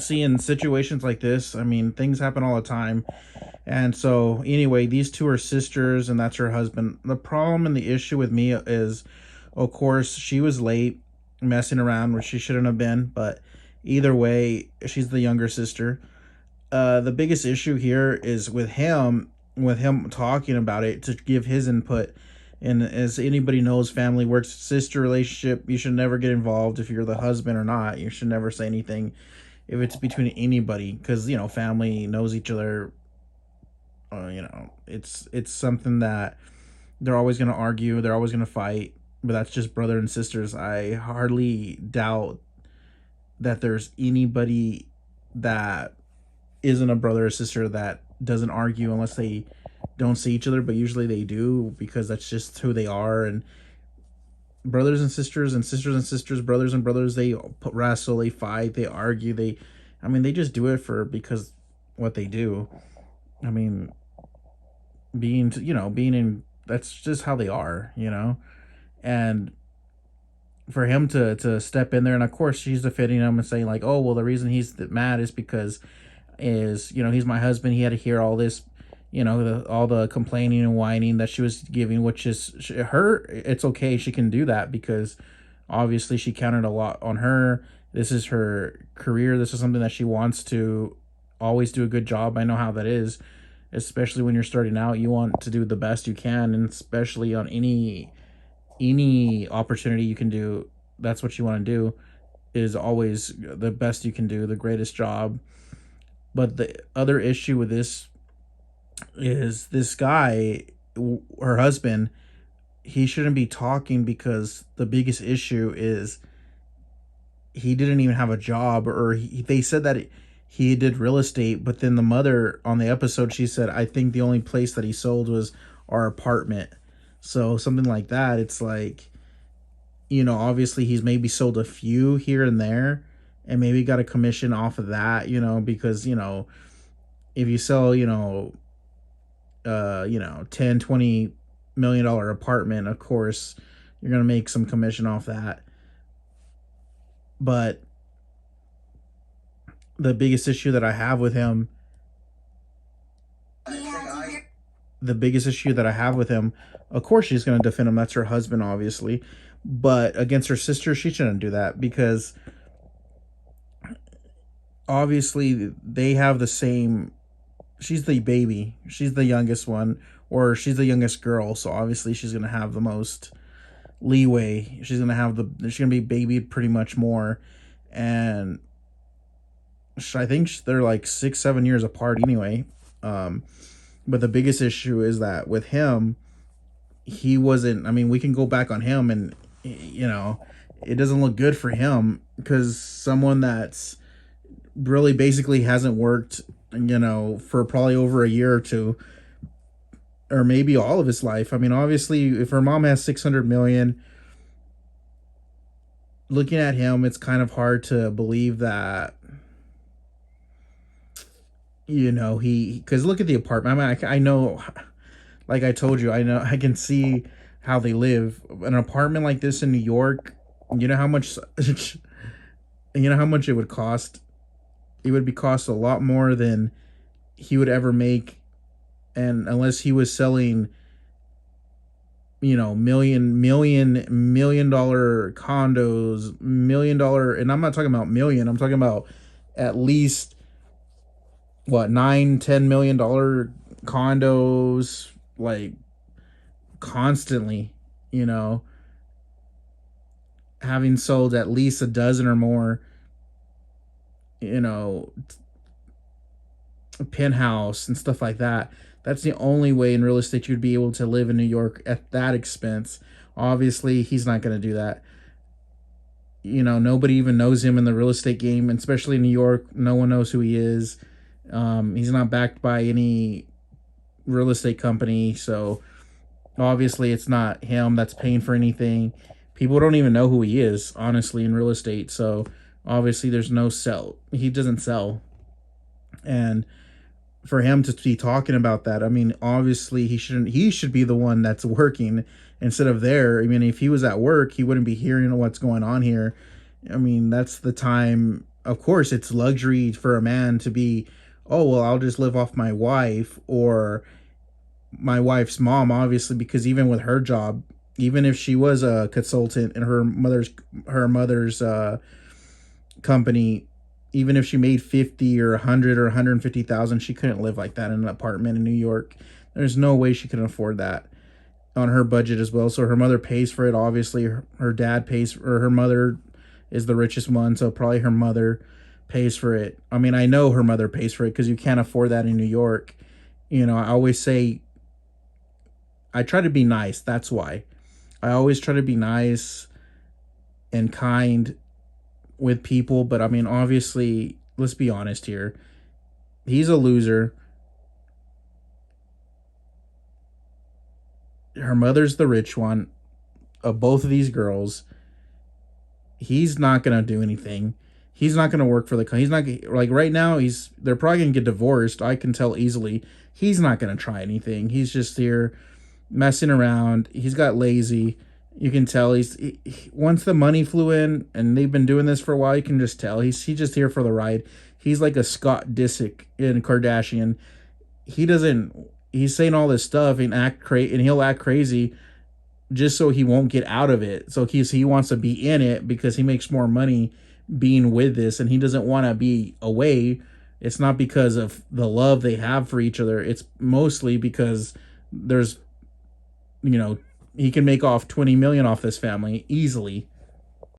See, in situations like this, I mean, things happen all the time. And so, anyway, these two are sisters, and that's her husband. The problem and the issue with Mia is, of course, she was late messing around where she shouldn't have been, but either way, she's the younger sister. The biggest issue here is with him talking about it to give his input. And as anybody knows, family works sister relationship. You should never get involved if you're the husband or not. You should never say anything if it's between anybody, because family knows each other. It's something that they're always going to argue. They're always going to fight. But that's just brother and sisters. I hardly doubt that there's anybody that isn't a brother or sister that doesn't argue unless they don't see each other, but usually they do because that's just who they are. And brothers and sisters and sisters and sisters, brothers and brothers, they wrestle, they fight, they argue, I mean, they just do it for because what they do. I mean, being in, that's just how they are. And for him to step in there, and of course she's defending him and saying like, oh well, the reason he's mad is because he's my husband. He had to hear all this, all the complaining and whining that she was giving, which is her. It's okay, she can do that because obviously she counted a lot on her. This is her career. This is something that she wants to always do a good job. I know how that is, especially when you're starting out. You want to do the best you can, and especially on any opportunity you can do, that's what you want to do, is always the best you can do, the greatest job. But the other issue with this is this guy, her husband, he shouldn't be talking because the biggest issue is he didn't even have a job, or they said that he did real estate, but then the mother on the episode, she said, I think the only place that he sold was our apartment. So something like that, it's like, obviously he's maybe sold a few here and there and maybe got a commission off of that, because, if you sell, 10, $20 million apartment, of course, you're going to make some commission off that. But the biggest issue that I have with him, the biggest issue that I have with him, of course she's going to defend him. That's her husband, obviously. But against her sister, she shouldn't do that because obviously they have the same. She's the baby. She's the youngest one, or she's the youngest girl. So obviously she's going to have the most leeway. She's going to be babied pretty much more. And I think they're like 6-7 years apart anyway. But the biggest issue is that with him, he wasn't. I mean, we can go back on him, and it doesn't look good for him because someone that's really basically hasn't worked, for probably over a year or two, or maybe all of his life. I mean, obviously, if her mom has 600 million, looking at him, it's kind of hard to believe that. Because look at the apartment. I mean, I know, like I told you, I know I can see how they live. An apartment like this in New York, you know how much, it would cost. It would be cost a lot more than he would ever make, and unless he was selling, million dollar condos, $1 million, and I'm not talking about million. I'm talking about at least what, 9-10 million dollar condos, like constantly, having sold at least a dozen or more, you know penthouse and stuff like that. That's the only way in real estate you'd be able to live in New York at that expense. Obviously he's not going to do that. Nobody even knows him in the real estate game, and especially in New York, no one knows who he is. He's not backed by any real estate company, so obviously it's not him that's paying for anything. People don't even know who he is, honestly, in real estate. So obviously there's no sell. He doesn't sell. And for him to be talking about that, I mean, obviously he shouldn't. He should be the one that's working instead of there. I mean, if he was at work, he wouldn't be hearing what's going on here. I mean, that's the time of course it's luxury for a man to be, oh well, I'll just live off my wife or my wife's mom, obviously, because even with her job, even if she was a consultant in her mother's company, even if she made 50 or 100 or 150,000, she couldn't live like that in an apartment in New York. There's no way she can afford that on her budget as well. So her mother pays for it. Obviously, her dad pays, or her mother is the richest one, so probably her mother pays for it. I mean, I know her mother pays for it because you can't afford that in New York. I always say I try to be nice. That's why I always try to be nice and kind with people. But I mean, obviously, let's be honest here. He's a loser. Her mother's the rich one of both of these girls. He's not gonna do anything. He's not gonna work for the. He's not like right now. They're probably gonna get divorced. I can tell easily. He's not gonna try anything. He's just here messing around. He's got lazy. You can tell once the money flew in, and they've been doing this for a while. You can just tell he's just here for the ride. He's like a Scott Disick in Kardashian. He doesn't. He's saying all this stuff and and he'll act crazy just so he won't get out of it. So he wants to be in it because he makes more money being with this, and he doesn't want to be away. It's not because of the love they have for each other. It's mostly because there's, you know, he can make off 20 million off this family easily.